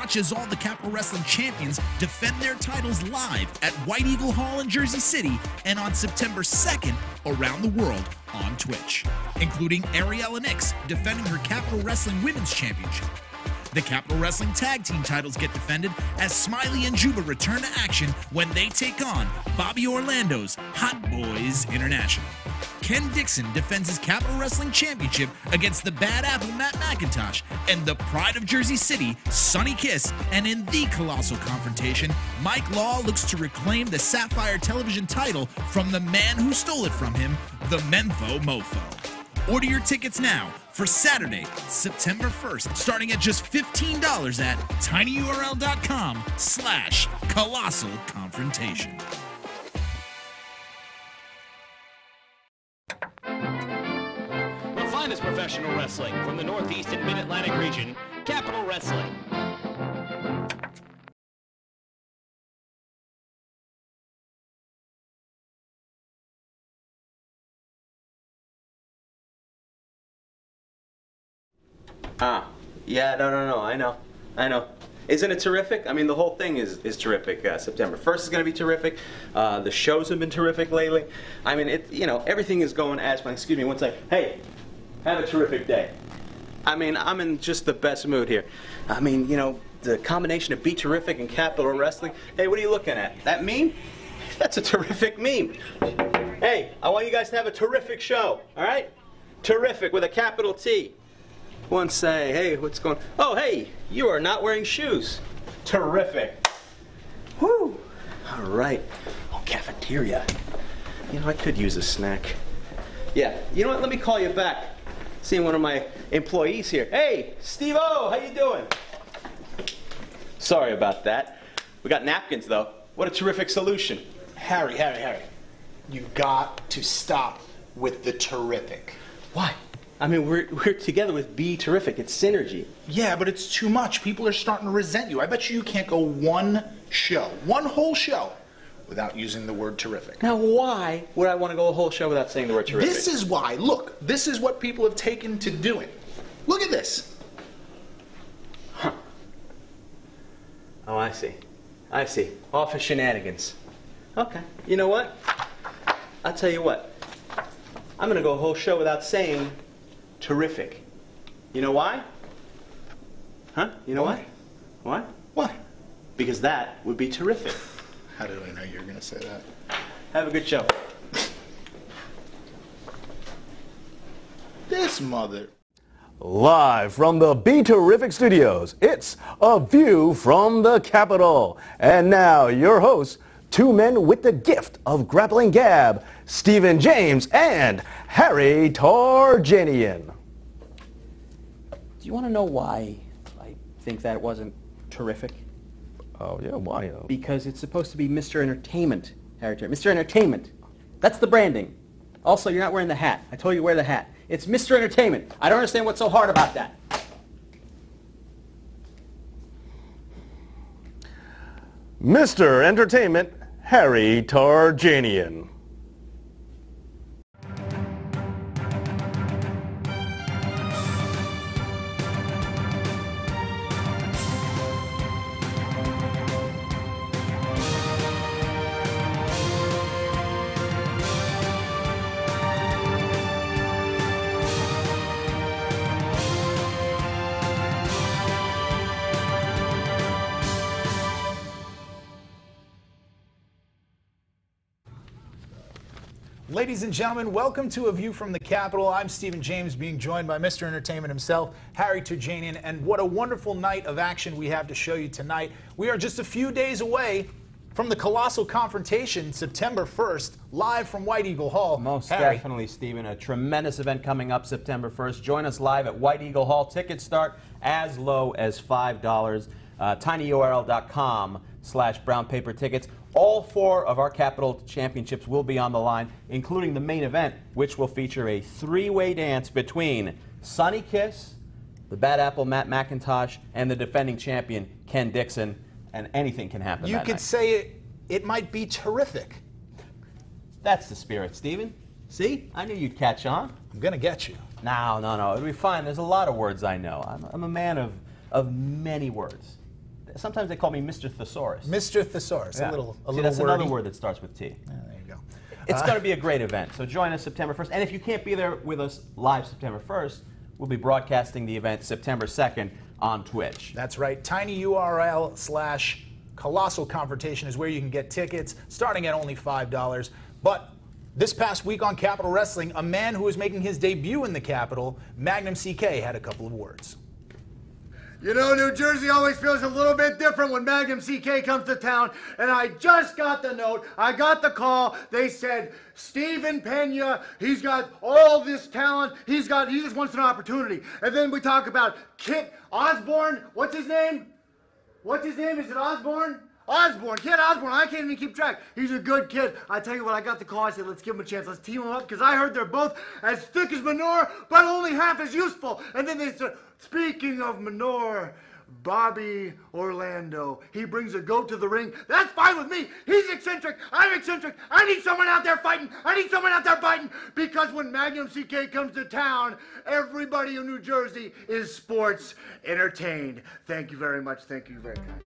Watch as all the Capital Wrestling champions defend their titles live at White Eagle Hall in Jersey City and on September 2nd around the world on Twitch, including Ariella Nix defending her Capital Wrestling Women's Championship. The Capital Wrestling Tag Team titles get defended as Smiley and Juba return to action when they take on Bobby Orlando's Hot Boys International. Ken Dixon defends his Capital Wrestling Championship against the Bad Apple Matt McIntosh and the Pride of Jersey City, Sonny Kiss, and in the Colossal Confrontation, Mike Law looks to reclaim the Sapphire Television title from the man who stole it from him, the Mempho Mofo. Order your tickets now for Saturday, September 1st, starting at just $15 at tinyurl.com/Colossal Confrontation. The finest professional wrestling from the Northeast and Mid-Atlantic region, Capital Wrestling. Yeah, no, I know. Isn't it terrific? I mean, the whole thing is terrific. September 1st is going to be terrific. The shows have been terrific lately. I mean, everything is going as planned. Excuse me one second. Hey, have a terrific day. I mean, I'm in just the best mood here. I mean, the combination of Be Terrific and Capital Wrestling. Hey, what are you looking at? That meme? That's a terrific meme. Hey, I want you guys to have a terrific show, all right? Terrific with a capital T. One say, hey, what's going on? Oh, hey, you are not wearing shoes. Terrific. Whew. All right. Oh, cafeteria. I could use a snack. Yeah, you know what? Let me call you back. Seeing one of my employees here. Hey, Steve-O, how you doing? Sorry about that. We got napkins, though. What a terrific solution. Harry. You've got to stop with the terrific. Why? I mean, we're together with Be Terrific. It's synergy. Yeah, but it's too much. People are starting to resent you. I bet you can't go one whole show, without using the word terrific. Now, why would I want to go a whole show without saying the word terrific? This is why. Look, this is what people have taken to doing. Look at this. Huh. Oh, I see. All for shenanigans. Okay. You know what? I'll tell you what. I'm going to go a whole show without saying terrific. You know why? Huh? You know why? Why? Why? Because that would be terrific. How did I know you were going to say that? Have a good show. This mother. Live from the Be Terrific Studios, it's A View from the Capitol. And now, your hosts, two men with the gift of grappling gab, Stephen James and Harry Tarjanian. Do you want to know why I think that wasn't terrific? Oh, yeah, why? Because it's supposed to be Mr. Entertainment, Harry Tarjanian. Mr. Entertainment. That's the branding. Also, you're not wearing the hat. I told you to wear the hat. It's Mr. Entertainment. I don't understand what's so hard about that. Mr. Entertainment, Harry Tarjanian. Ladies and gentlemen, welcome to A View from the Capitol. I'm Stephen James, being joined by Mr. Entertainment himself, Harry Tarjanian, and what a wonderful night of action we have to show you tonight. We are just a few days away from the Colossal Confrontation, September 1st, live from White Eagle Hall. Most Harry. definitely, Stephen. A tremendous event coming up September 1st. Join us live at White Eagle Hall. Tickets start as low as $5. tinyurl.com/brown paper tickets. All four of our Capital Championships will be on the line, including the main event, which will feature a three-way dance between Sonny Kiss, the Bad Apple Matt McIntosh, and the defending champion Ken Dixon, and anything can happen You that could night. say it might be terrific. That's the spirit, Stephen. See? I knew you'd catch on. I'm going to get you. No. It'll be fine. There's a lot of words I know. I'm a man of many words. Sometimes they call me Mr. Thesaurus. Mr. Thesaurus, Yeah. a little See, that's wordy. another word that starts with T. Yeah, there you go. It's going to be a great event. So join us September 1st. And if you can't be there with us live September 1st, we'll be broadcasting the event September 2nd on Twitch. That's right. tinyurl/Colossal Confrontation is where you can get tickets, starting at only $5. But this past week on Capitol Wrestling, a man who is making his debut in the Capitol, Magnum CK, had a couple of words. You know, New Jersey always feels a little bit different when Magnum CK comes to town, and I just got the note, I got the call, they said, Steven Pena, he's got all this talent, he just wants an opportunity. And then we talk about Kit Osborne, what's his name? What's his name, is it Osborne? Osborne, Kid Osborne, I can't even keep track. He's a good kid. I tell you what, I got the call, I said, let's give him a chance, let's team him up, because I heard they're both as thick as manure, but only half as useful. And then they said, speaking of manure, Bobby Orlando, he brings a goat to the ring. That's fine with me. He's eccentric, I'm eccentric. I need someone out there fighting, I need someone out there fighting, because when Magnum CK comes to town, everybody in New Jersey is sports entertained. Thank you very much, thank you very much.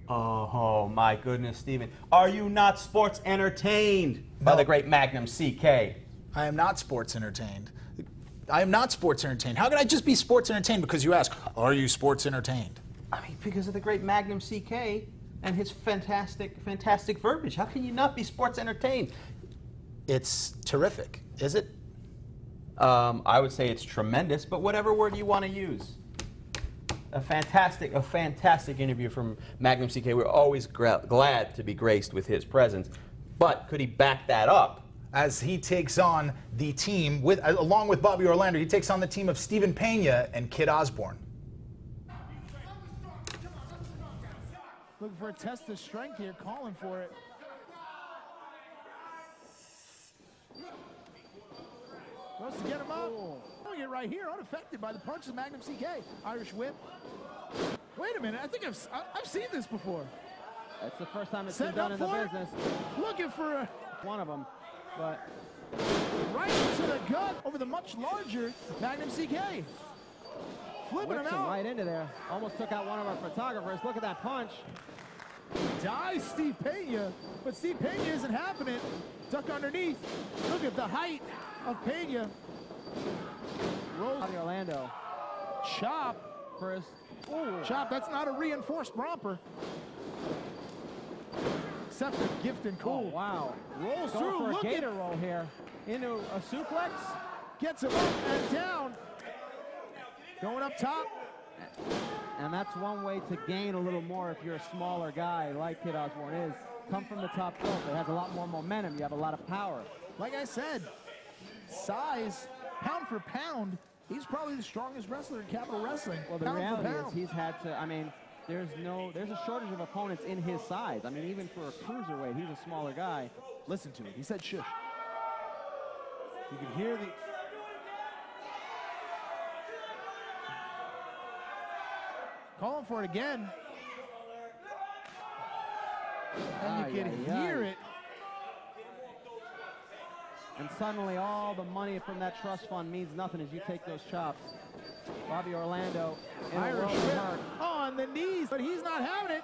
Oh, my goodness, Steven. Are you not sports entertained by the great Magnum CK? I am not sports entertained. I am not sports entertained. How can I just be sports entertained because you ask, are you sports entertained? I mean, because of the great Magnum CK and his fantastic verbiage. How can you not be sports entertained? It's terrific, is it? I would say it's tremendous, but whatever word you want to use. A fantastic interview from Magnum CK. We're always glad to be graced with his presence. But could he back that up? As he takes on the team, along with Bobby Orlando, he takes on the team of Steven Pena and Kid Osborne. Looking for a test of strength here, calling for it. Goes to get him up. Doing it right here, unaffected by the punches of Magnum CK. Irish whip. Wait a minute, I think I've seen this before. That's the first time it's been done in the business. Looking for one of them, but right into the gut over the much larger Magnum CK. Flipping him out. Right into there. Almost took out one of our photographers. Look at that punch. Dies Steve Pena, but Steve Pena isn't having it. Duck underneath. Look at the height of Pena. Rolls. Bobby Orlando. Chop. First. Ooh. Chop, that's not a reinforced romper. Except for gift and cool. Oh, wow. Rolls Going through. for a Look gator roll here. Into a suplex. Gets him up and down. Going up top. And that's one way to gain a little more if you're a smaller guy like Kid Osborne is. Come from the top rope. It has a lot more momentum. You have a lot of power. Like I said, size, pound for pound, he's probably the strongest wrestler in Capitol Wrestling. Well, the reality is he's had to, I mean, there's a shortage of opponents in his size. I mean, even for a cruiserweight, he's a smaller guy. Listen to it. He said shush. You can hear the... Calling for it again. And you can hear it. And suddenly all the money from that trust fund means nothing as you take those chops. Bobby Orlando in Irish whip on the knees, but he's not having it.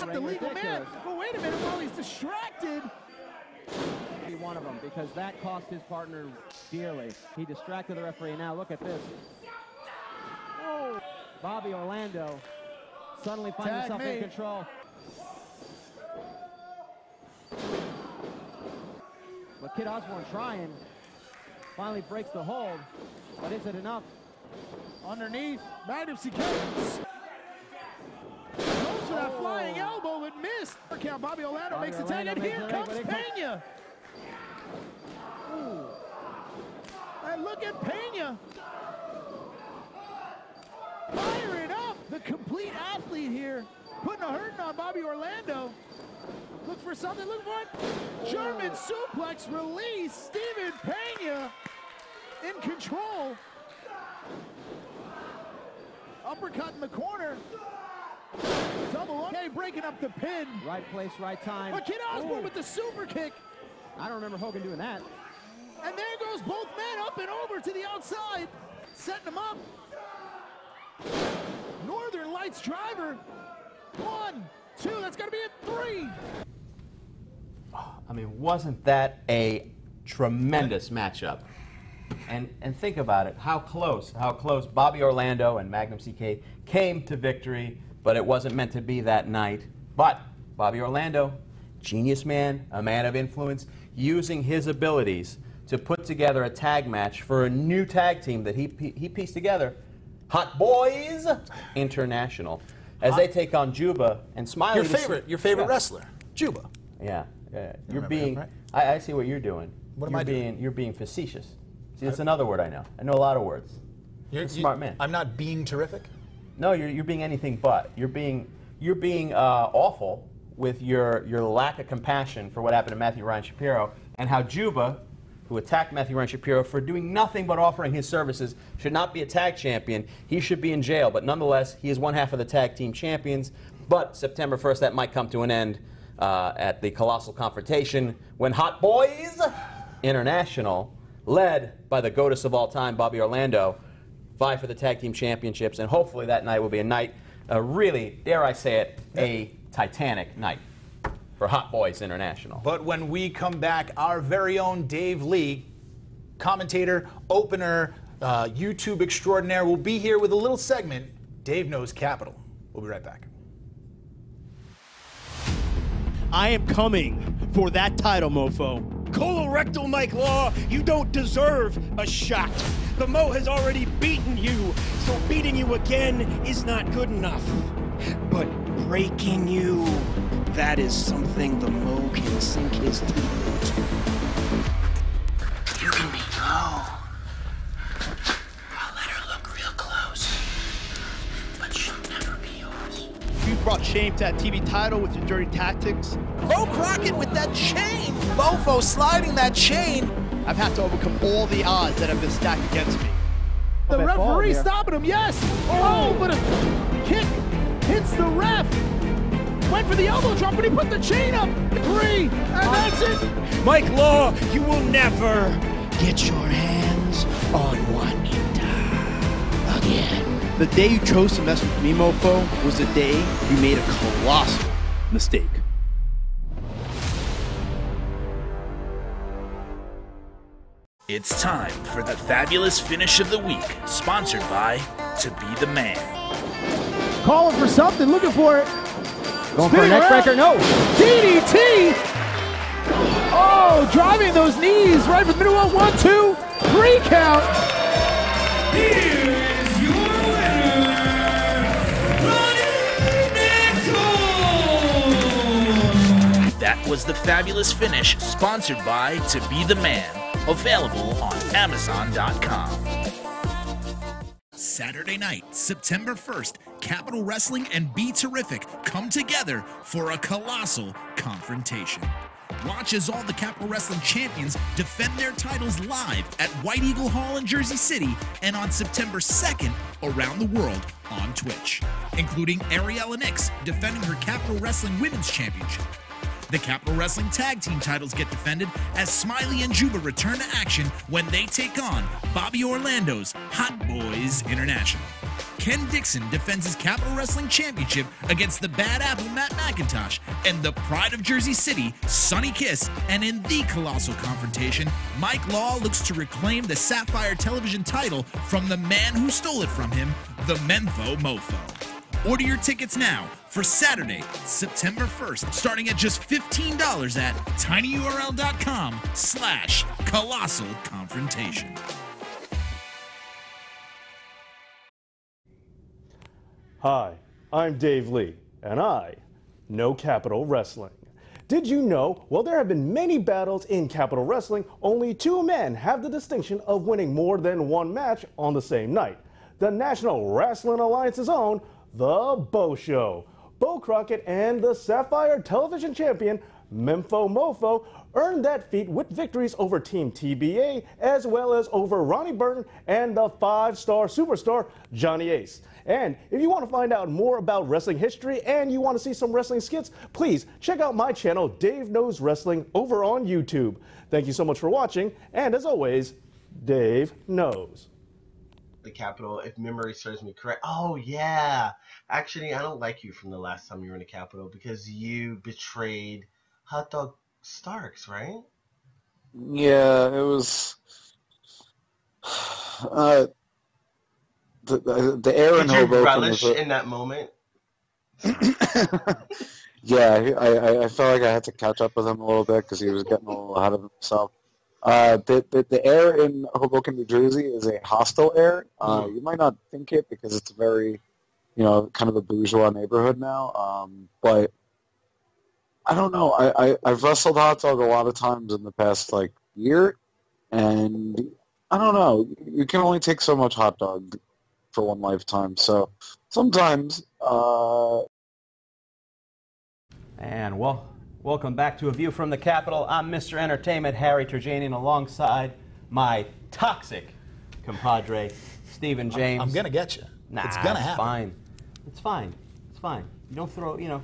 Not the legal man. But wait a minute, while he's distracted. Be one of them because that cost his partner dearly. He distracted the referee. Now look at this. Oh. Bobby Orlando suddenly finds himself in control. But Kid Osborne trying, finally breaks the hold, but is it enough? Underneath, Magnum CK goes for that flying elbow, but missed. Count. Bobby Orlando makes the tag, and here comes Pena. Ooh. And look at Pena. Firing up, the complete athlete here, putting a hurting on Bobby Orlando. Look for something, look for it. German suplex release, Steven Pena in control. Uppercut in the corner. Double up, okay, breaking up the pin. Right place, right time. But Kid Osborne with the super kick. I don't remember Hogan doing that. And there goes both men up and over to the outside, setting them up. Northern Lights Lights driver. 1, 2, that's got to be a 3. I mean, wasn't that a tremendous matchup? And think about it, how close Bobby Orlando and Magnum CK came to victory, but it wasn't meant to be that night. But Bobby Orlando, genius man, a man of influence, using his abilities to put together a tag match for a new tag team that he pieced together, Hot Boys International, as they take on Juba and Smiley. Your favorite wrestler, Juba. Yeah, you're remember being. him, right? I see what you're doing. What am I doing? You're being facetious. See, that's another word I know. I know a lot of words. You're a smart man. I'm not being terrific. No, you're being anything but. You're being awful with your lack of compassion for what happened to Matthew Ryan Shapiro and how Juba, who attacked Matthew Ryan Shapiro for doing nothing but offering his services, should not be a tag champion. He should be in jail. But nonetheless, he is one half of the tag team champions. But September 1st, that might come to an end at the Colossal Confrontation when Hot Boys International, led by the GOATess of all time, Bobby Orlando, vie for the tag team championships. And hopefully that night will be a night, really, dare I say it, a Titanic night for Hot Boys International. But when we come back, our very own Dave Lee, commentator, opener, YouTube extraordinaire, will be here with a little segment, Dave Knows Capital. We'll be right back. I am coming for that title, mofo. Colorectal Mike Law, you don't deserve a shot. The Mo has already beaten you, so beating you again is not good enough. But breaking you, that is something the Mo can sink his teeth into. You can be Mo. I'll let her look real close, but she'll never be yours. You brought shame to that TV title with your dirty tactics. Bo Crockett with that chain. Mofo sliding that chain. I've had to overcome all the odds that have been stacked against me. The referee stopping him, yes. Oh, but a kick hits the ref. Went for the elbow drop, but he put the chain up. 3, and that's it. Mike Law, you will never get your hands on Juanita again. The day you chose to mess with me, mofo, was the day you made a colossal mistake. It's time for the fabulous finish of the week, sponsored by To Be the Man. Calling for something, looking for it. Going for a neck breaker? No. DDT. Oh, driving those knees right for the middle of 1, 2, 3 count. Here is your winner, Ronnie Nickel. That was the fabulous finish, sponsored by To Be the Man. Available on Amazon.com. Saturday night, September 1st, Capital Wrestling and Be Terrific come together for a colossal confrontation. Watch as all the Capital Wrestling champions defend their titles live at White Eagle Hall in Jersey City and on September 2nd around the world on Twitch, including Ariella Nix defending her Capital Wrestling Women's Championship. The Capital Wrestling Tag Team titles get defended as Smiley and Juba return to action when they take on Bobby Orlando's Hot Boys International. Ken Dixon defends his Capital Wrestling Championship against the Bad Apple Matt McIntosh and the Pride of Jersey City, Sonny Kiss. And in the Colossal Confrontation, Mike Law looks to reclaim the Sapphire Television title from the man who stole it from him, the Memfo Mofo. Order your tickets now for Saturday, September 1st, starting at just $15 at tinyurl.com/colossal confrontation. Hi, I'm Dave Lee, and I know Capital Wrestling. Did you know, while there have been many battles in Capital Wrestling, only 2 men have the distinction of winning more than 1 match on the same night. The National Wrestling Alliance's own The Bo Show. Bo Crockett and the Sapphire Television Champion, Memfo Mofo, earned that feat with victories over Team TBA, as well as over Ronnie Burton and the 5-star superstar, Johnny Ace. And if you want to find out more about wrestling history and you want to see some wrestling skits, please check out my channel, Dave Knows Wrestling, over on YouTube. Thank you so much for watching, and as always, Dave knows. the Capitol, if memory serves me correct. Oh, yeah. Actually, I don't like you from the last time you were in the Capitol because you betrayed Hot Dog Starks, right? Yeah, it was... the air in Hoboken... Did you relish in that moment? Yeah, I felt like I had to catch up with him a little bit because he was getting a little ahead of himself. The air in Hoboken, New Jersey is a hostile air. You might not think it because it's very, kind of a bourgeois neighborhood now. But I don't know. I've wrestled hot dog a lot of times in the past, year. And I don't know. You can only take so much hot dog for one lifetime. So sometimes... And welcome back to A View from the Capitol. I'm Mr. Entertainment, Harry Turjanian, alongside my toxic compadre, Stephen James. I'm going to get you. Nah, it's going to happen. Fine. It's fine. It's fine. You don't throw, you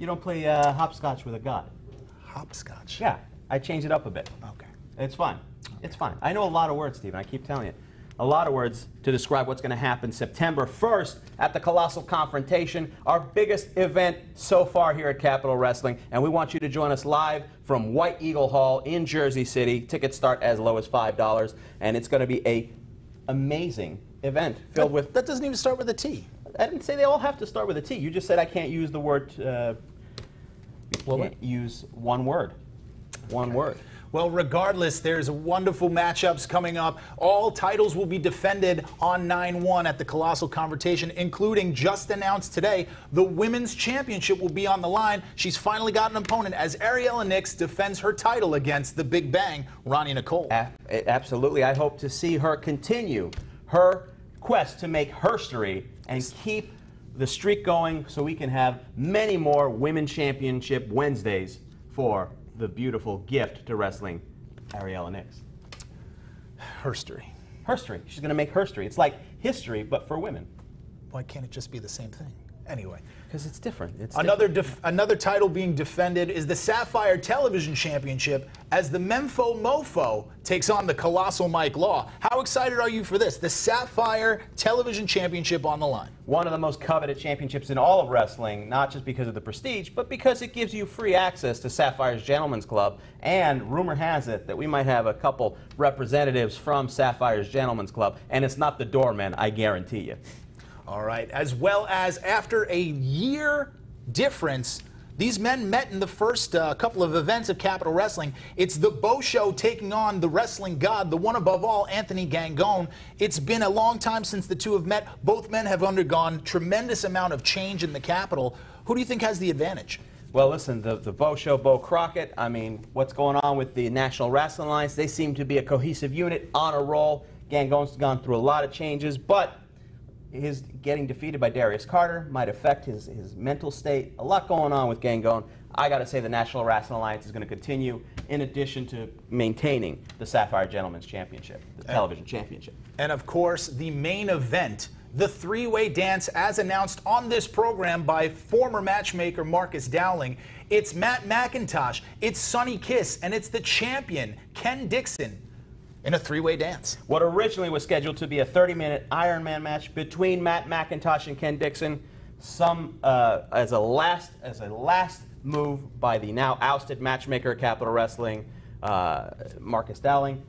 don't play hopscotch with a god. Hopscotch? Yeah. I changed it up a bit. Okay. It's fine. Okay. It's fine. I know a lot of words, Stephen. I keep telling you. A lot of words to describe what's going to happen September 1st at the Colossal Confrontation, our biggest event so far here at Capitol Wrestling. And we want you to join us live from White Eagle Hall in Jersey City. Tickets start as low as $5, and it's going to be an amazing event filled with... That doesn't even start with a T. I didn't say they all have to start with a T. You just said I can't use the word... use one word. One word. Well, regardless, there's wonderful matchups coming up. All titles will be defended on 9/1 at the Colossal Confrontation, including, just announced today, the Women's Championship will be on the line. She's finally got an opponent as Ariella Nix defends her title against the Big Bang, Ronnie Nicole. Absolutely. I hope to see her continue her quest to make herstory and keep the streak going so we can have many more Women's Championship Wednesdays for the beautiful gift to wrestling, Ariella Nix. Herstory. Herstory. She's going to make herstory. It's like history, but for women. Why can't it just be the same thing? Anyway. Because it's different. Another title being defended is the Sapphire Television Championship as the Memfo Mofo takes on the Colossal Mike Law. How excited are you for this? The Sapphire Television Championship on the line. One of the most coveted championships in all of wrestling, not just because of the prestige, but because it gives you free access to Sapphire's Gentlemen's Club. And rumor has it that we might have a couple representatives from Sapphire's Gentlemen's Club, and it's not the doormen, I guarantee you. All right, as well as after a year difference, these men met in the first couple of events of Capitol Wrestling. It's the Bo Show taking on the wrestling god, the one above all, Anthony Gangone. It's been a long time since the two have met. Both men have undergone tremendous amount of change in the Capitol. Who do you think has the advantage? Well, listen, the Bo Show, Bo Crockett, I mean, what's going on with the National Wrestling Alliance? They seem to be a cohesive unit on a roll. Gangone's gone through a lot of changes, but his getting defeated by Darius Carter might affect his mental state. A lot going on with Gangone. I got to say the National Wrestling Alliance is going to continue in addition to maintaining the Sapphire Gentlemen's Championship, the television championship. And of course, the main event, the three-way dance as announced on this program by former matchmaker Marcus Dowling. It's Matt McIntosh, it's Sonny Kiss, and it's the champion, Ken Dixon, in a three-way dance. What originally was scheduled to be a 30-minute Iron Man match between Matt McIntosh and Ken Dixon, as a last move by the now ousted matchmaker at Capitol Wrestling, Marcus Dowling,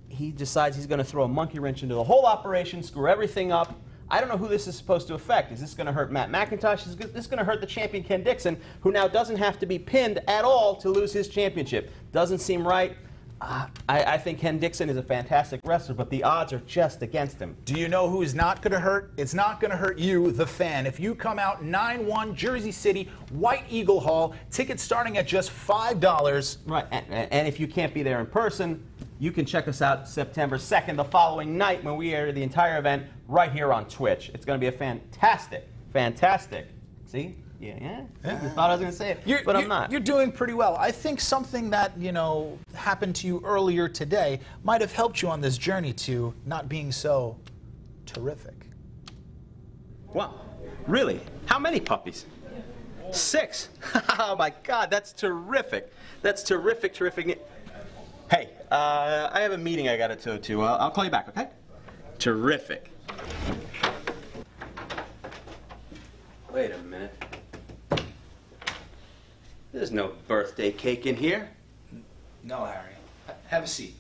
he decides he's going to throw a monkey wrench into the whole operation, screw everything up. I don't know who this is supposed to affect. Is this going to hurt Matt McIntosh? Is this going to hurt the champion Ken Dixon, who now doesn't have to be pinned at all to lose his championship? Doesn't seem right. I think Ken Dixon is a fantastic wrestler, but the odds are just against him. Do you know who is not going to hurt? It's not going to hurt you, the fan. If you come out 9/1, Jersey City, White Eagle Hall, tickets starting at just $5. Right, and if you can't be there in person, you can check us out September 2nd, the following night, when we air the entire event right here on Twitch. It's going to be a fantastic, see? Yeah. You thought I was going to say it, but I'm not. You're doing pretty well. I think something that, happened to you earlier today might have helped you on this journey to not being so terrific. Wow. Really? How many puppies? 6. Oh, my God. That's terrific. That's terrific. Hey, I have a meeting I got to go to. I'll call you back, okay? Terrific. Wait a minute. There's no birthday cake in here. No, Harry. Have a seat.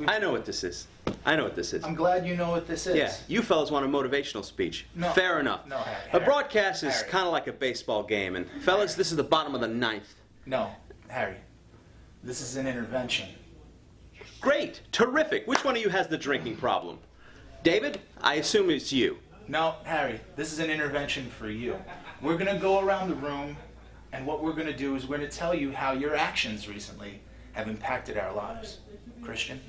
I know what this is. I know what this is. I'm glad you know what this is. Yeah, you fellas want a motivational speech. No. Fair enough. No, Harry. A broadcast is Harry. kind of like a baseball game, and fellas, this is the bottom of the ninth. No, Harry. This is an intervention. Great, terrific. Which one of you has the drinking problem? David, I assume it's you. No, Harry, this is an intervention for you. We're going to go around the room, and what we're going to do is we're going to tell you how your actions recently have impacted our lives. Christian?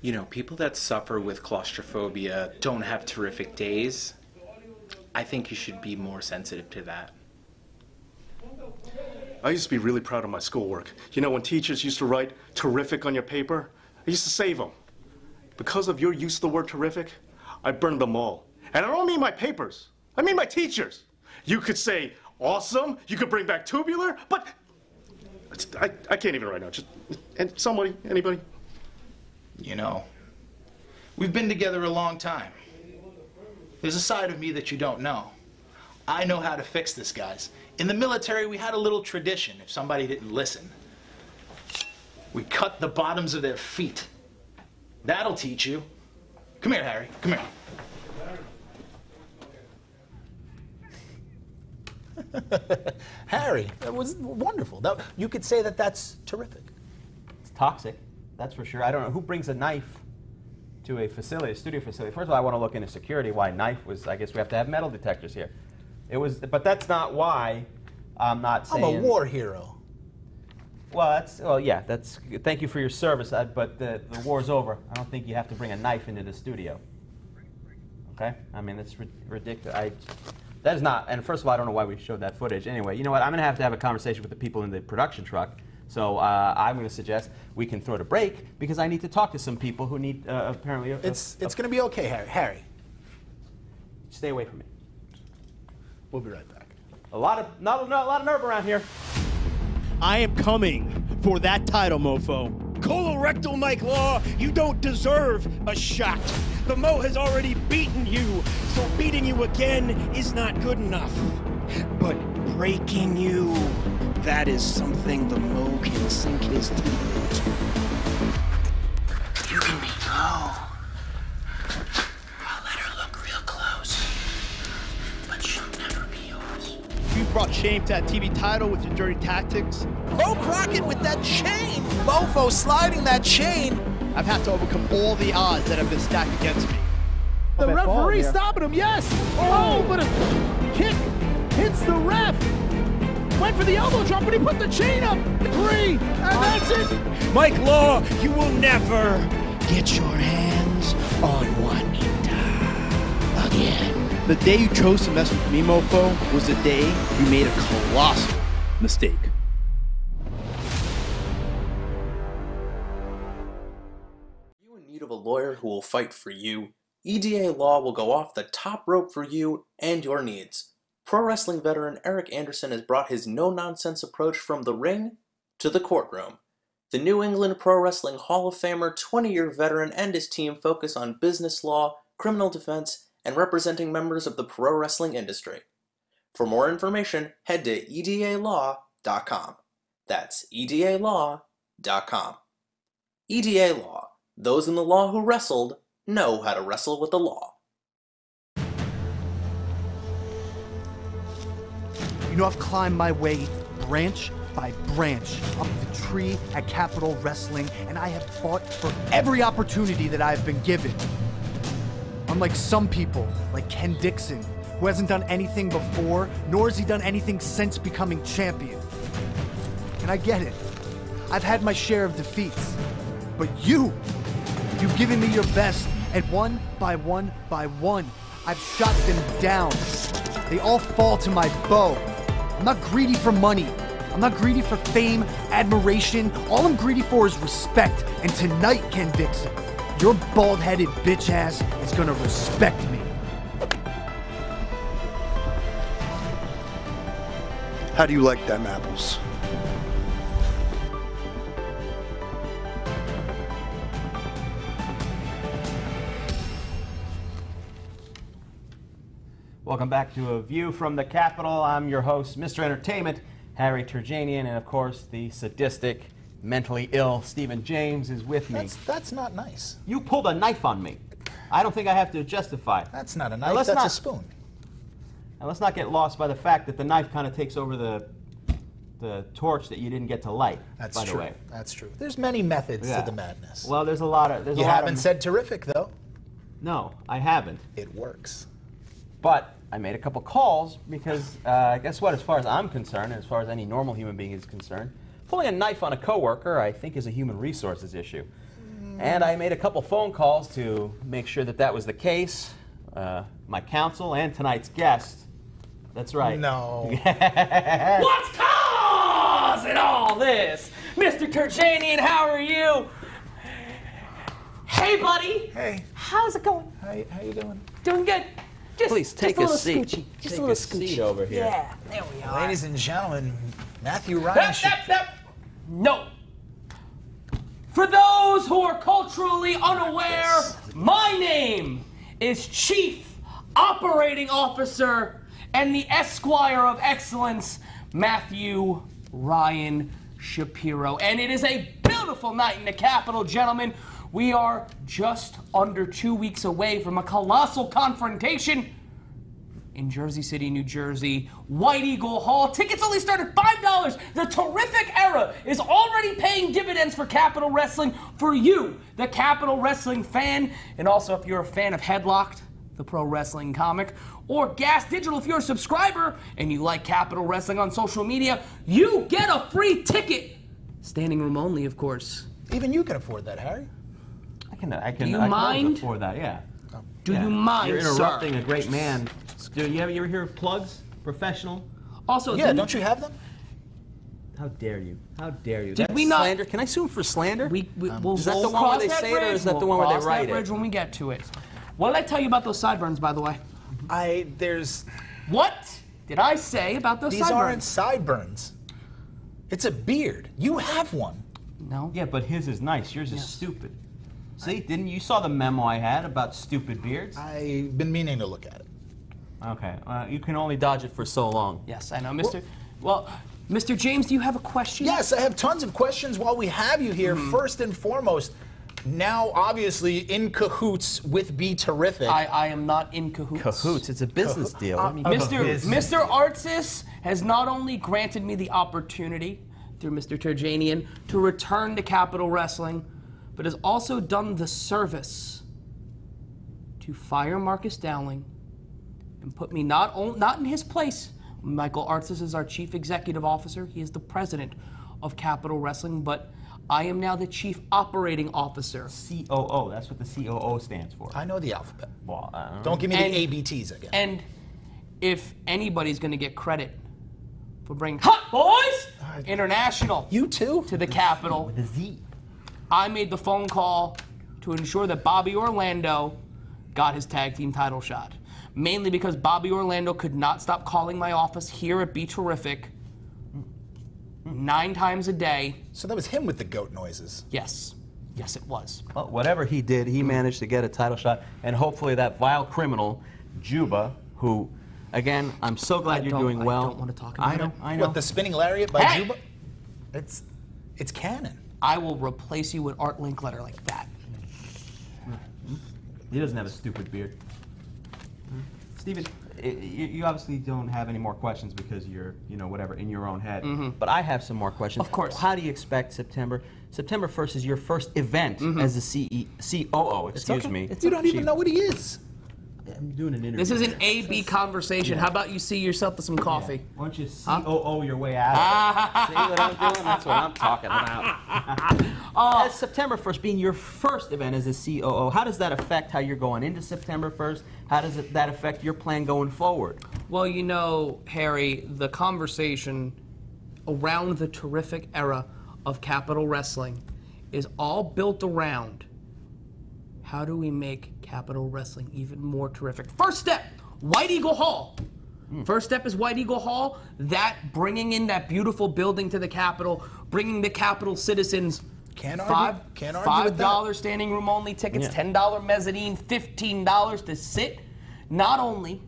You know, people that suffer with claustrophobia don't have terrific days. I think you should be more sensitive to that. I used to be really proud of my schoolwork. You know, when teachers used to write terrific on your paper, I used to save them. Because of your use of the word terrific, I burned them all. And I don't mean my papers. I mean my teachers. You could say awesome, you could bring back tubular, but I can't even right now. Just, and somebody, anybody? You know, we've been together a long time. There's a side of me that you don't know. I know how to fix this, guys. In the military, we had a little tradition if somebody didn't listen. We cut the bottoms of their feet. That'll teach you. Come here, Harry. Come here. Harry, that was wonderful. You could say that that's terrific. It's toxic, that's for sure. I don't know who brings a knife to a facility, a studio facility. First of all, I want to look into security. Why knife was? I guess we have to have metal detectors here. It was, but that's not why. I'm not saying. I'm a war hero. Well, yeah. That's. Thank you for your service, but the war's over. I don't think you have to bring a knife into the studio. Okay? I mean, that's ridiculous. That is not. And first of all, I don't know why we showed that footage. Anyway, you know what? I'm going to have a conversation with the people in the production truck. So I'm going to suggest we can throw it a break because I need to talk to some people who need apparently. It's going to be okay, Harry. Harry, stay away from me. We'll be right back. Not a lot of nerve around here. I am coming for that title, mofo. Colorectal Mike Law, you don't deserve a shot. The Mo has already beaten you, so beating you again is not good enough. But breaking you, that is something the Mo can sink his teeth into. You can be low. I'll let her look real close. But she'll never be yours. You brought shame to that TV title with your dirty tactics. Mo Crockett with that chain! Mofo sliding that chain! I've had to overcome all the odds that have been stacked against me. The referee stopping him, yes! Oh, but a kick hits the ref! Went for the elbow drop, but he put the chain up! 3, and that's it! Mike Law, you will never get your hands on Juanita again. The day you chose to mess with me, mofo, was the day you made a colossal mistake. Are you in need of a lawyer who will fight for you? EDA Law will go off the top rope for you and your needs. Pro wrestling veteran Eric Anderson has brought his no-nonsense approach from the ring to the courtroom. The New England Pro Wrestling Hall of Famer, 20-year veteran, and his team focus on business law, criminal defense, and representing members of the pro wrestling industry. For more information, head to edalaw.com. That's edalaw.com. EDA Law. Those in the law who wrestled know how to wrestle with the law. You know, I've climbed my way branch by branch up the tree at Capitol Wrestling, and I have fought for every opportunity that I've been given. Unlike some people, like Ken Dixon, who hasn't done anything before, nor has he done anything since becoming champion. And I get it. I've had my share of defeats. But you've given me your best, and one by one by one, I've shot them down. They all fall to my bow. I'm not greedy for money. I'm not greedy for fame, admiration. All I'm greedy for is respect. And tonight, Ken Dixon, your bald-headed bitch ass is gonna respect me. How do you like them apples? Welcome back to A View from the Capitol. I'm your host, Mr. Entertainment, Harry Turjanian, and of course, the sadistic, mentally ill Stephen James is with me. That's not nice. You pulled a knife on me. I don't think I have to justify. That's not a knife, that's a spoon. And let's not get lost by the fact that the knife kind of takes over the torch that you didn't get to light. That's by true. the way. That's true. There's many methods Yeah. to the madness. Well, there's a lot of. You haven't said terrific, though. No, I haven't. It works. But I made a couple calls because, guess what? As far as I'm concerned, and as far as any normal human being is concerned, pulling a knife on a coworker, I think, is a human resources issue. And I made a couple phone calls to make sure that that was the case. My counsel and tonight's guest. That's right. No. What's causing all this? Mr. Turjanian, how are you? Hey, buddy. Hey. How's it going? How you doing? Doing good. Please take just a little seat. Scoochy. Just Take a little a scoochy. seat over here. Yeah, there we are. Ladies and gentlemen, Matthew Ryan. No. For those who are culturally unaware, my name is Chief Operating Officer and the Esquire of Excellence, Matthew Ryan Shapiro. And it is a beautiful night in the Capitol, gentlemen. We are just under 2 weeks away from a colossal confrontation in Jersey City, New Jersey, White Eagle Hall. Tickets only start at $5. The terrific era is already paying dividends for Capitol Wrestling for you, the Capitol Wrestling fan. And also, if you're a fan of Headlocked, the pro wrestling comic, or Gas Digital, if you're a subscriber and you like Capitol Wrestling on social media, you get a free ticket. Standing room only, of course. Even you can afford that, Harry. I can Do you mind? afford that, yeah. Do you mind, You're interrupting sir? a great man. Do you ever hear of plugs? Professional? Also, Yeah, don't you have them? How dare you? How dare you? Did That's we not- slander. Can I sue him for slander? We'll is that the one cross where they that say it, or is that the bridge. one where they We'll cross write that bridge it? when we get to it. What did I tell you about those sideburns, by the way? What did I say about those These sideburns? aren't sideburns. It's a beard. You have one. No. Yeah, but his is nice. Yours is stupid. See, didn't you saw the memo I had about stupid beards? I've been meaning to look at it. Okay, you can only dodge it for so long. Yes, I know, Mr. Well, Mr. James, do you have a question? Yes, I have tons of questions while we have you here. First and foremost, now obviously in cahoots with Be Terrific. I am not in cahoots. Cahoots, it's a business deal. Mr. Artsis has not only granted me the opportunity through Mr. Turjanian to return to Capitol Wrestling, but has also done the service to fire Marcus Dowling and put me not in his place. Michael Artsis is our chief executive officer. He is the president of Capitol Wrestling, but I am now the chief operating officer. COO, that's what the COO stands for. I know the alphabet. Well, Don't give me the ABTs again. And if anybody's going to get credit for bringing Hot Boys International you too to the Capitol, with a Z, I made the phone call to ensure that Bobby Orlando got his tag team title shot. Mainly because Bobby Orlando could not stop calling my office here at Be Terrific 9 times a day. So that was him with the goat noises. Yes. Yes, it was. well, whatever he did, he managed to get a title shot, and hopefully that vile criminal, Juba, who, again, I'm so glad you're doing well. I don't want to talk about it. I know. What, the spinning lariat by Hey! Juba? It's canon. I will replace you with Art Linkletter like that. He doesn't have a stupid beard. Steven, you obviously don't have any more questions because you're, whatever, in your own head. But I have some more questions. Of course. How do you expect September 1st is your first event as the COO, excuse me. You don't even know what he is. I'm doing an interview. This is an A-B conversation. How about you see yourself to some coffee? Why don't you COO your way out of it? See what I'm doing? That's what I'm talking about. As September 1st being your first event as a COO, how does that affect how you're going into September 1st? How does that affect your plan going forward? Well, Harry, the conversation around the terrific era of Capitol Wrestling is all built around how do we make Capitol Wrestling even more terrific. First step, White Eagle Hall. First step is White Eagle Hall. That bringing in that beautiful building to the Capitol, bringing the Capitol citizens Can't argue with that. $5 standing room only tickets, $10 mezzanine, $15 to sit. Not only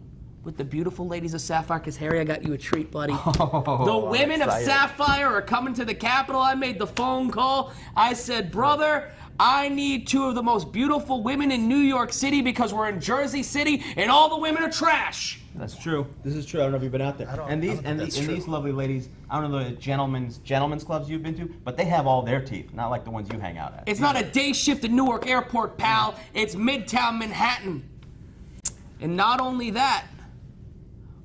with the beautiful ladies of Sapphire, because Harry, I got you a treat, buddy. Oh, the women of excited. Sapphire are coming to the Capitol. I made the phone call. I said, brother, I need 2 of the most beautiful women in New York City because we're in Jersey City and all the women are trash. That's true. This is true. I don't know if you've been out there. These lovely ladies, I don't know the gentlemen's clubs you've been to, but they have all their teeth, not like the ones you hang out at. It's not a day shift at Newark Airport, pal. It's Midtown Manhattan. And not only that,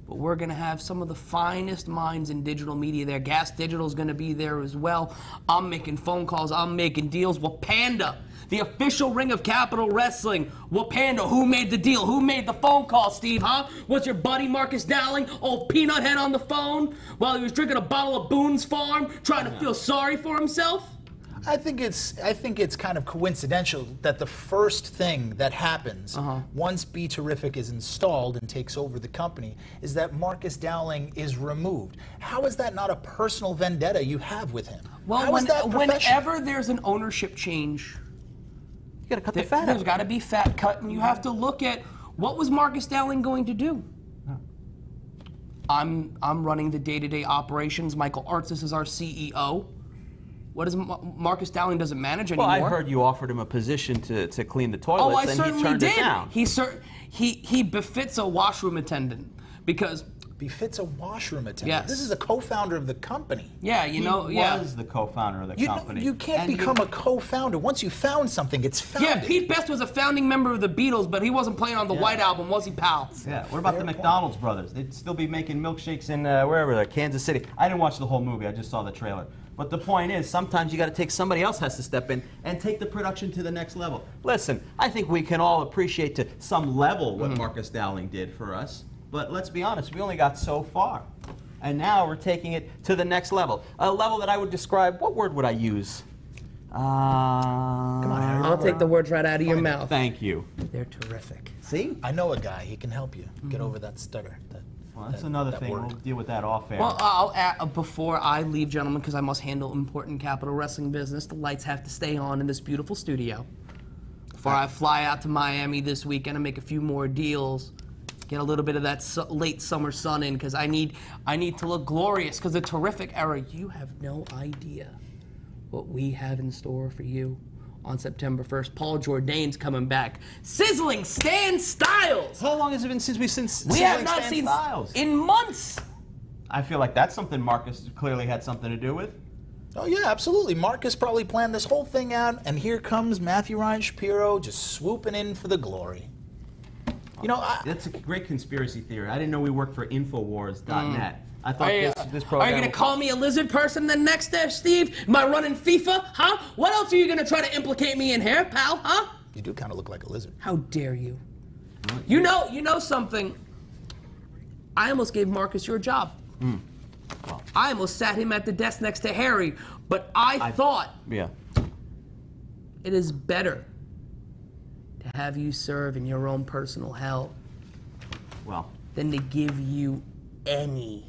but we're going to have some of the finest minds in digital media there. Gas Digital is going to be there as well. I'm making phone calls. I'm making deals. Wapanda, the official ring of Capitol Wrestling. Wapanda, who made the deal? Who made the phone call, Steve, huh? Was your buddy Marcus Dowling, old peanut head, on the phone while he was drinking a bottle of Boone's Farm, trying to feel sorry for himself? I think it's kind of coincidental that the first thing that happens once Be Terrific is installed and takes over the company is that Marcus Dowling is removed. How is that not a personal vendetta you have with him? Well, How is that whenever there's an ownership change, you gotta cut the fat out. There's got to be fat cut, and you have to look at what was Marcus Dowling going to do. I'm running the day-to-day operations. Michael Artsis is our CEO. What is Marcus Dowling doesn't manage anymore? Well, I heard you offered him a position to clean the toilets, Oh, I and certainly he turned did. it down. He befits a washroom attendant because befits a washroom attendant. Yes. This is a co-founder of the company. Yeah, He was the co-founder of the company. You can't become a co-founder. Once you found something, it's founded. Yeah, Pete Best was a founding member of the Beatles, but he wasn't playing on the White Album, was he, pal? Yeah. What about the McDonald's brothers? They'd still be making milkshakes in wherever they're, Kansas City. I didn't watch the whole movie. I just saw the trailer. But the point is, sometimes you got to take somebody else has to step in and take the production to the next level. Listen, I think we can all appreciate to some level what Marcus Dowling did for us. But let's be honest, we only got so far. And now we're taking it to the next level. A level that I would describe, what word would I use? Come on, Harry. I'll take the words right out of your mouth. Thank you. They're terrific. See? I know a guy. He can help you get over that stutter. Well, that's another thing. We'll deal with that off air. Well, I'll add, before I leave, gentlemen, because I must handle important Capitol Wrestling business, the lights have to stay on in this beautiful studio. Before I fly out to Miami this weekend and make a few more deals, get a little bit of that late summer sun in, because I need to look glorious, because the terrific era, you have no idea what we have in store for you on September 1st. Paul Jourdain's coming back. Sizzling Stan Styles! How long has it been since we've seen We have not seen Styles? in months. I feel like that's something Marcus clearly had something to do with. Oh, yeah, absolutely. Marcus probably planned this whole thing out, and here comes Matthew Ryan Shapiro just swooping in for the glory. You know, that's a great conspiracy theory. I didn't know we worked for Infowars.net. I thought this Are program... you going to call me a lizard person then next there, Steve? Am I running FIFA? Huh? What else are you going to try to implicate me in here, pal? Huh? You do kind of look like a lizard. How dare you? You know something? I almost gave Marcus your job. Well, I almost sat him at the desk next to Harry, but I thought it is better to have you serve in your own personal hell than to give you any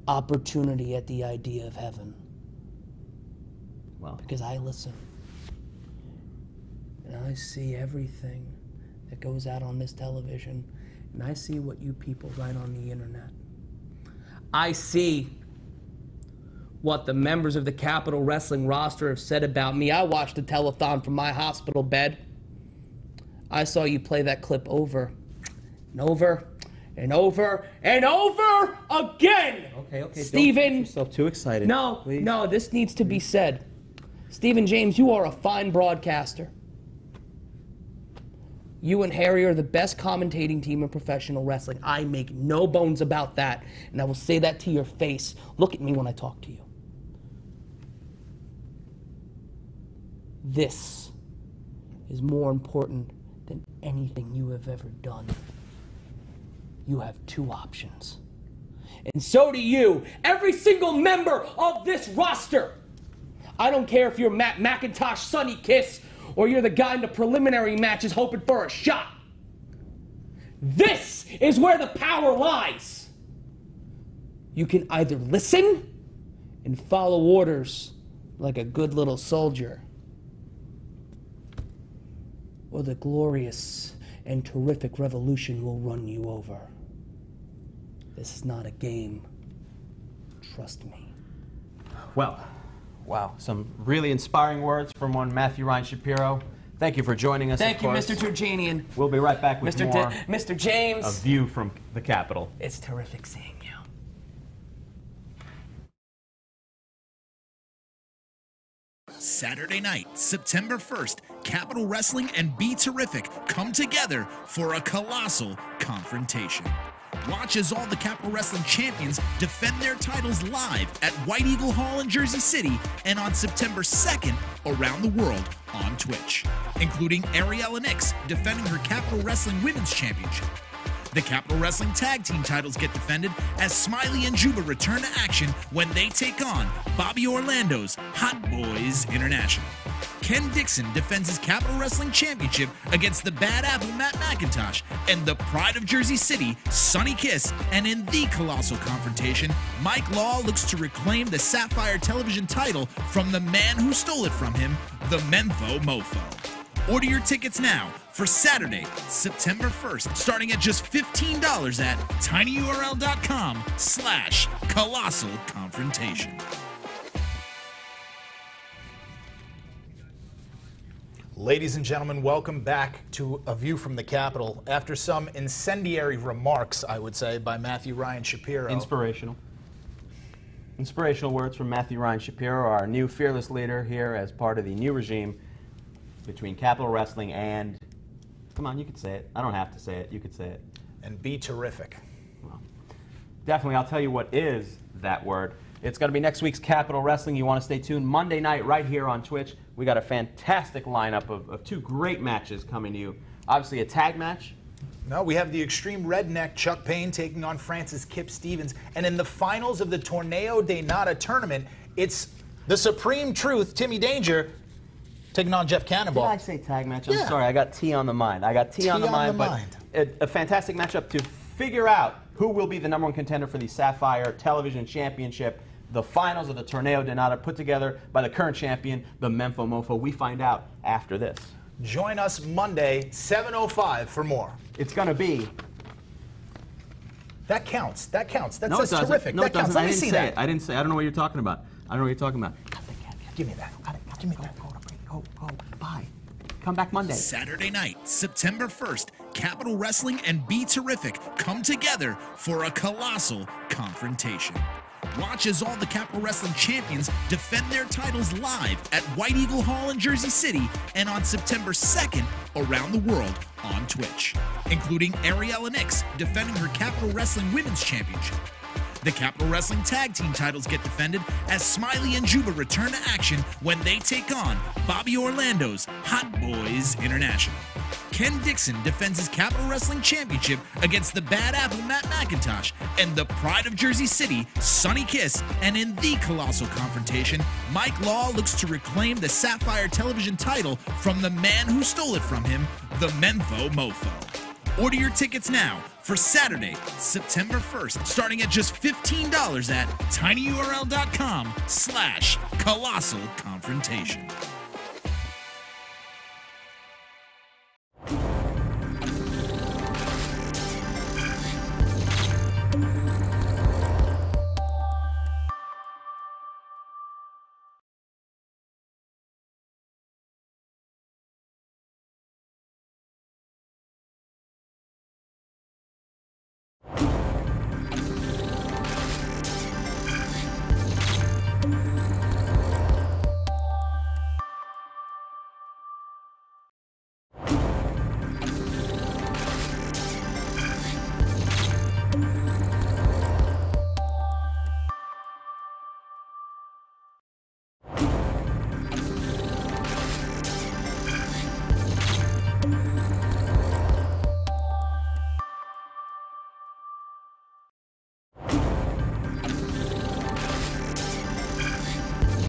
opportunity at the idea of heaven. Well, because I listen and I see everything that goes out on this television, and I see what you people write on the internet. I see what the members of the Capitol Wrestling roster have said about me. I watched the telethon from my hospital bed. I saw you play that clip over and over and over and over again. Okay. Stephen, don't get yourself too excited. No, this needs to be said. Stephen James, you are a fine broadcaster. You and Harry are the best commentating team in professional wrestling. I make no bones about that, and I will say that to your face. Look at me when I talk to you. This is more important than anything you have ever done. You have two options. And so do you, every single member of this roster. I don't care if you're Matt McIntosh, Sonny Kiss, or you're the guy in the preliminary matches hoping for a shot. This is where the power lies. You can either listen and follow orders like a good little soldier, or the glorious and Terrific Revolution will run you over. This is not a game. Trust me. Well, wow, some really inspiring words from one Matthew Ryan Shapiro. Thank you for joining us. Thank you, Mr. Turjanian. We'll be right back with more Mr. James. A View from the Capitol. It's terrific seeing you. Saturday night, September 1st, Capitol Wrestling and Be Terrific come together for a colossal confrontation. Watch as all the Capitol Wrestling champions defend their titles live at White Eagle Hall in Jersey City and on September 2nd around the world on Twitch, including Ariella Nix defending her Capitol Wrestling Women's Championship. The Capitol Wrestling Tag Team titles get defended as Smiley and Juba return to action when they take on Bobby Orlando's Hot Boys International. Ken Dixon defends his Capitol Wrestling Championship against the Bad Apple Matt McIntosh and the Pride of Jersey City, Sonny Kiss, and in the colossal confrontation, Mike Law looks to reclaim the Sapphire Television title from the man who stole it from him, the Memfo Mofo. Order your tickets now for Saturday, September 1st, starting at just $15 at tinyurl.com/colossal confrontation. Ladies and gentlemen, welcome back to A View from the Capitol. After some incendiary remarks, I would say, by Matthew Ryan Shapiro. Inspirational words from Matthew Ryan Shapiro, our new fearless leader here as part of the new regime between Capitol Wrestling and, come on, you could say it. I don't have to say it. You could say it. And Be Terrific. Well, definitely, I'll tell you what is that word. It's going to be next week's Capitol Wrestling. You want to stay tuned. Monday night right here on Twitch. We got a fantastic lineup of two great matches coming to you. Obviously, a tag match. No, we have the Extreme Redneck, Chuck Payne, taking on Francis Kip Stevens. And in the finals of the Torneo de Nada tournament, it's the Supreme Truth, Timmy Danger, taking on Jeff Cannonball. Did I say tag match? I'm sorry, I got T on the mind. I got T on the mind, but a fantastic matchup to figure out who will be the #1 contender for the Sapphire Television Championship. The finals of the Torneo de Nada put together by the current champion, the Memfo Mofo. We find out after this. Join us Monday, 7:05 for more. It's going to be... That counts. That counts. That No, it says doesn't. terrific. No, That it counts. doesn't. Let me see that. I didn't say. I don't know what you're talking about. I don't know what you're talking about. Give me that. Give me that. Go. Bye. Come back Monday. Saturday night, September 1st, Capitol Wrestling and Be Terrific come together for a colossal confrontation. Watch as all the Capitol Wrestling champions defend their titles live at White Eagle Hall in Jersey City and on September 2nd around the world on Twitch, including Ariella Nix defending her Capitol Wrestling Women's Championship. The Capitol Wrestling Tag Team titles get defended as Smiley and Juba return to action when they take on Bobby Orlando's Hot Boys International. Ken Dixon defends his Capitol Wrestling Championship against the Bad Apple Matt McIntosh and the Pride of Jersey City, Sonny Kiss, and in the colossal confrontation, Mike Law looks to reclaim the Sapphire Television title from the man who stole it from him, the Memfo Mofo. Order your tickets now for Saturday, September 1st, starting at just $15 at tinyurl.com/colossal confrontation.